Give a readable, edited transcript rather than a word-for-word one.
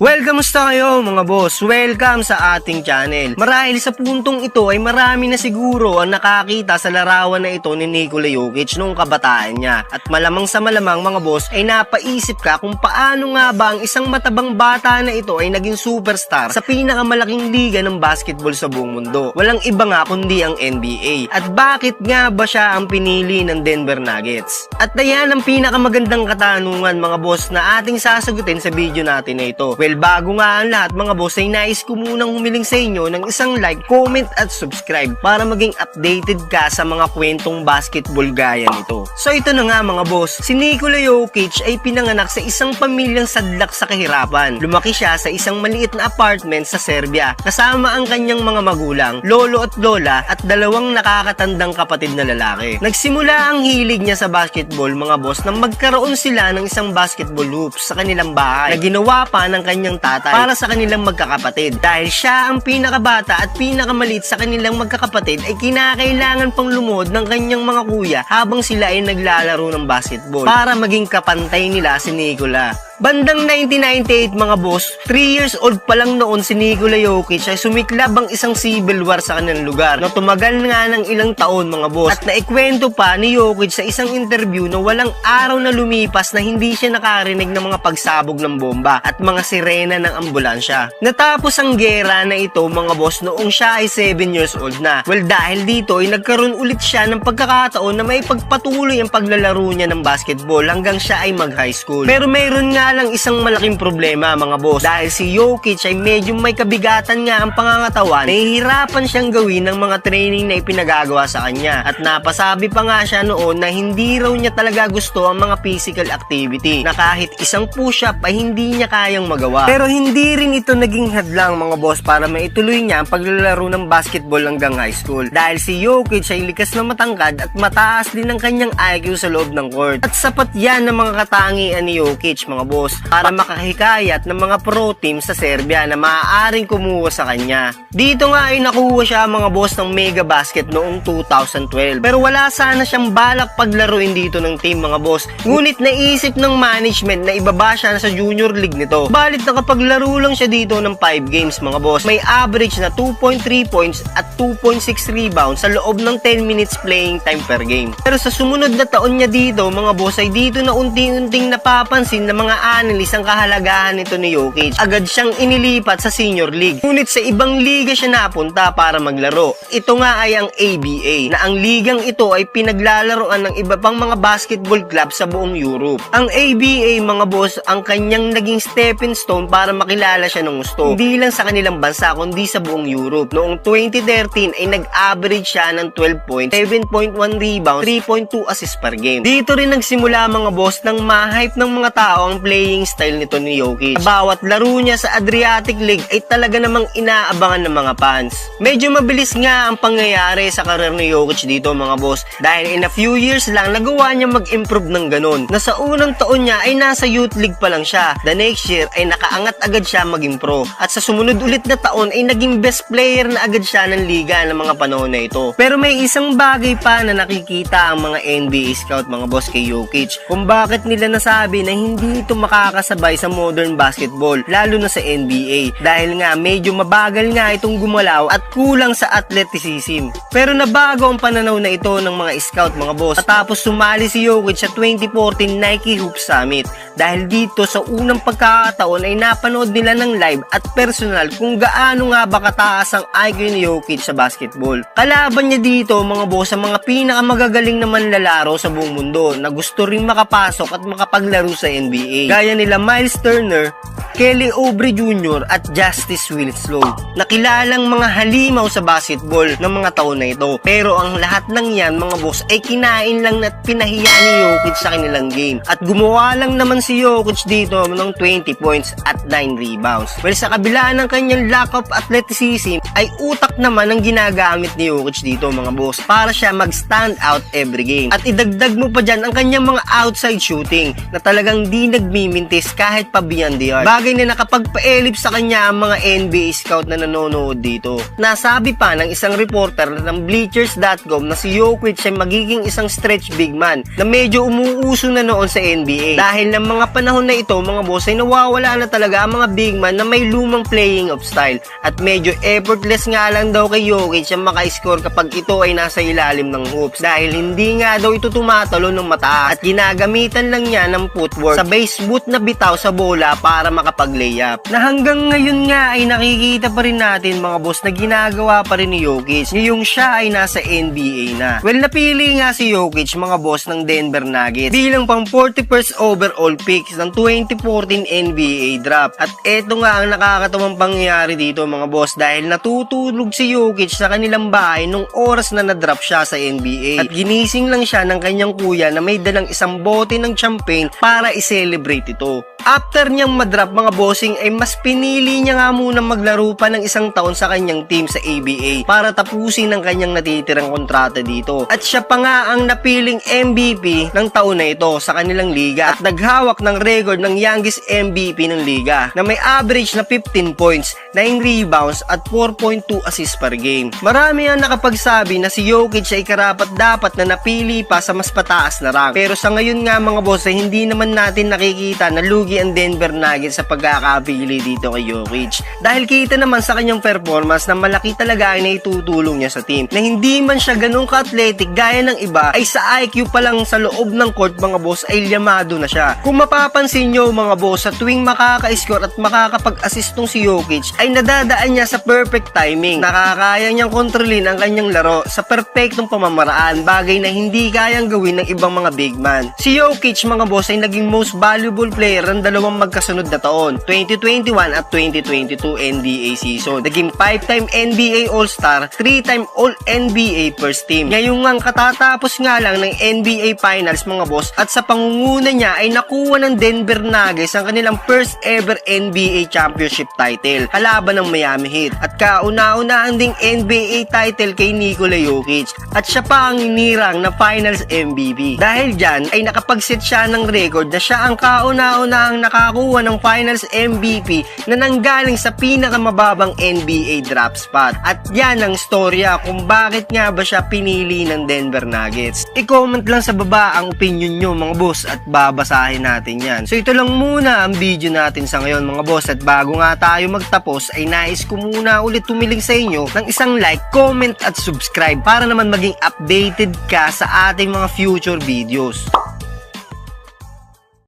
Kamusta kayo mga boss? Welcome sa ating channel. Marahil sa puntong ito ay marami na siguro ang nakakita sa larawan na ito ni Nikola Jokic noong kabataan niya. At malamang sa malamang mga boss ay napaisip ka kung paano nga ba ang isang matabang bata na ito ay naging superstar sa pinakamalaking liga ng basketball sa buong mundo. Walang iba nga kundi ang NBA. At bakit nga ba siya ang pinili ng Denver Nuggets? At ayan ang pinakamagandang katanungan mga boss na ating sasagutin sa video natin na ito. Bago nga ang lahat mga boss ay nais ko munang humiling sa inyo ng isang like, comment at subscribe para maging updated ka sa mga kwentong basketball gaya nito. So ito na nga mga boss, si Nikola Jokic ay pinanganak sa isang pamilyang sadlak sa kahirapan. Lumaki siya sa isang maliit na apartment sa Serbia kasama ang kanyang mga magulang, lolo at lola at dalawang nakakatandang kapatid na lalaki. Nagsimula ang hilig niya sa basketball mga boss nang magkaroon sila ng isang basketball hoops sa kanilang bahay na ginawa pa ng kanyang tatay para sa kanilang magkakapatid. Dahil siya ang pinakabata at pinakamaliit sa kanilang magkakapatid ay kinakailangan pang lumuhod ng kanyang mga kuya habang sila ay naglalaro ng basketball para maging kapantay nila si Nikola. Bandang 1998 mga boss, 3 years old pa lang noon si Nikola Jokic ay sumiklab ang isang civil war sa kanilang lugar na tumagal nga ng ilang taon mga boss. At naikwento pa ni Jokic sa isang interview na walang araw na lumipas na hindi siya nakarinig ng mga pagsabog ng bomba at mga sirena ng ambulansya. Natapos ang gera na ito mga boss noong siya ay 7 years old na. Well dahil dito ay nagkaroon ulit siya ng pagkakataon na may pagpatuloy ang paglalaro niya ng basketball hanggang siya ay mag high school. Pero mayroon nga lang isang malaking problema mga boss dahil si Jokic ay medyo may kabigatan nga ang pangangatawan. Nahihirapan siyang gawin ng mga training na ipinagagawa sa kanya at napasabi pa nga siya noon na hindi raw niya talaga gusto ang mga physical activity na kahit isang push-up ay hindi niya kayang magawa. Pero hindi rin ito naging hadlang mga boss para maituloy niya ang paglalaro ng basketball hanggang high school dahil si Jokic ay likas na matangkad at mataas din ang kanyang IQ sa loob ng court. At sapat yan ng mga katangian ni Jokic mga boss para makahikayat ng mga pro team sa Serbia na maaaring kumuha sa kanya. Dito nga ay nakuha siya mga boss ng Mega Basket noong 2012. Pero wala sana siyang balak paglaruin dito ng team mga boss. Ngunit naisip ng management na ibaba siya sa junior league nito. Balit nakapaglaro lang siya dito ng 5 games mga boss. May average na 2.3 points at 2.6 rebounds sa loob ng 10 minutes playing time per game. Pero sa sumunod na taon niya dito mga boss ay dito na unti-unting napapansin ng mga analyst ang kahalagahan nito ni Jokic. Agad siyang inilipat sa senior league. Ngunit sa ibang liga siya napunta para maglaro. Ito nga ay ang ABA na ang ligang ito ay pinaglalaroan ng iba pang mga basketball club sa buong Europe. Ang ABA mga boss ang kanyang naging stepping stone para makilala siya ng gusto. Hindi lang sa kanilang bansa kundi sa buong Europe. Noong 2013 ay nag-average siya ng 12 points, 7.1 rebounds, 3.2 assists per game. Dito rin nagsimula mga boss nang ma-hype ng mga tao ang playing style nito ni Jokic. Bawat laro niya sa Adriatic League ay talaga namang inaabangan ng mga fans. Medyo mabilis nga ang pangyayari sa karir ni Jokic dito mga boss dahil in a few years lang nagawa niya mag-improve ng ganun. Na sa unang taon niya ay nasa youth league pa lang siya. The next year ay nakaangat agad siya maging pro. At sa sumunod ulit na taon ay naging best player na agad siya ng liga ng mga panahon na ito. Pero may isang bagay pa na nakikita ang mga NBA scout mga boss kay Jokic kung bakit nila nasabi na hindi ito makakasabay sa modern basketball lalo na sa NBA dahil nga medyo mabagal nga itong gumalaw at kulang sa athleticism. Pero nabago ang pananaw na ito ng mga scout mga boss tapos sumali si Jokic sa 2014 Nike Hoop Summit dahil dito sa unang pagkakataon ay napanood nila ng live at personal kung gaano nga ba kataas ang IQ ni Jokic sa basketball. Kalaban niya dito mga boss ang mga pinakamagagaling na manlalaro sa buong mundo na gusto ring makapasok at makapaglaro sa NBA gaya nila Miles Turner, Kelly Oubre Jr. at Justice Winslow na kilalang mga halimaw sa basketball ng mga taon na ito. Pero ang lahat ng yan mga boss ay kinain lang at pinahiya ni Jokic sa kanilang game. At gumawa lang naman si Jokic dito ng 20 points at 9 rebounds. Well sa kabila ng kanyang lack of athleticism ay utak naman ang ginagamit ni Jokic dito mga boss para siya mag-stand out every game. At idagdag mo pa dyan ang kanyang mga outside shooting na talagang di nagmimintis kahit pa beyond the arc. bagay na nakapagpa-elip sa kanya ang mga NBA scout na nanonood dito. Nasabi pa ng isang reporter ng Bleachers.com na si Jokic ay magiging isang stretch big man na medyo umuuso na noon sa NBA. Dahil ng mga panahon na ito, mga boss, ay nawawala na talaga ang mga big man na may lumang playing of style. At medyo effortless nga lang daw kay Jokic ang maka-score kapag ito ay nasa ilalim ng hoops. Dahil hindi nga daw ito tumatalo ng mataas at ginagamitan lang niya ng footwork sa base boot na bitaw sa bola para makapag-layup. Na hanggang ngayon nga ay nakikita pa rin natin, mga boss, na ginagawa pa rin ni Jokic ngayong siya ay nasa NBA na. Well, napili nga si Jokic, mga boss, ng Denver Nuggets bilang pang 41st overall pick ng 2014 NBA draft. At eto nga ang nakakatawang pangyayari dito, mga boss, dahil natutulog si Jokic sa kanilang bahay nung oras na na-draft siya sa NBA. At ginising lang siya ng kanyang kuya na may dalang isang bote ng champagne para i-celebrate ito. After niyang madrap, mga bossing, ay mas pinili niya nga muna maglaro pa ng isang taon sa kanyang team sa ABA para tapusin ang kanyang natitirang kontrata dito. At siya pa nga ang napiling MVP ng taon na ito sa kanilang liga at naghawak ng record ng youngest MVP ng liga na may average na 15 points, 9 rebounds at 4.2 assists per game. Marami ang nakapagsabi na si Jokic ay karapat-dapat na napili pa sa mas pataas na rank. Pero sa ngayon nga, mga boss, ay hindi naman natin nakikita na lugi ang Denver Nuggets sa pagkakapili dito kay Jokic. Dahil kita naman sa kanyang performance na malaki talaga ay naitutulong niya sa team. Na hindi man siya ganun ka-athletic gaya ng iba, ay sa IQ pa lang sa loob ng court, mga boss, ay yamado na siya. Kung mapapansin nyo, mga boss, sa tuwing makaka-score at makakapag-assist tong si Jokic, ay nadadaan niya sa perfect timing. Nakakaya niyang kontrolin ang kanyang laro sa perfectong pamamaraan, bagay na hindi kayang gawin ng ibang mga big man. Si Jokic, mga boss, ay naging most valuable player ng dalawang magkasunod na taon, 2021 at 2022 NBA season. Naging 5-time NBA All-Star, 3-time All-NBA First Team. Ngayong ang katatapos nga lang ng NBA Finals, mga boss, at sa pangunguna niya ay nakuha ng Denver Nuggets ang kanilang first ever NBA Championship title, kalaban ng Miami Heat. At kauna-unahan ding NBA title kay Nikola Jokic. At siya pa ang inirang na Finals MVP. Dahil dyan ay nakapag-set siya ng record na siya ang kauna-unahang nakakuha ng Finals MVP na nanggaling sa pinakamababang NBA draft spot. At yan ang storya kung bakit nga ba siya pinili ng Denver Nuggets. I-comment lang sa baba ang opinion nyo, mga boss, at babasahin natin yan. So ito lang muna ang video natin sa ngayon, mga boss, at bago nga tayo magtapos ay nais ko muna ulit tumiling sa inyo ng isang like, comment at subscribe para naman maging updated ka sa ating mga future videos.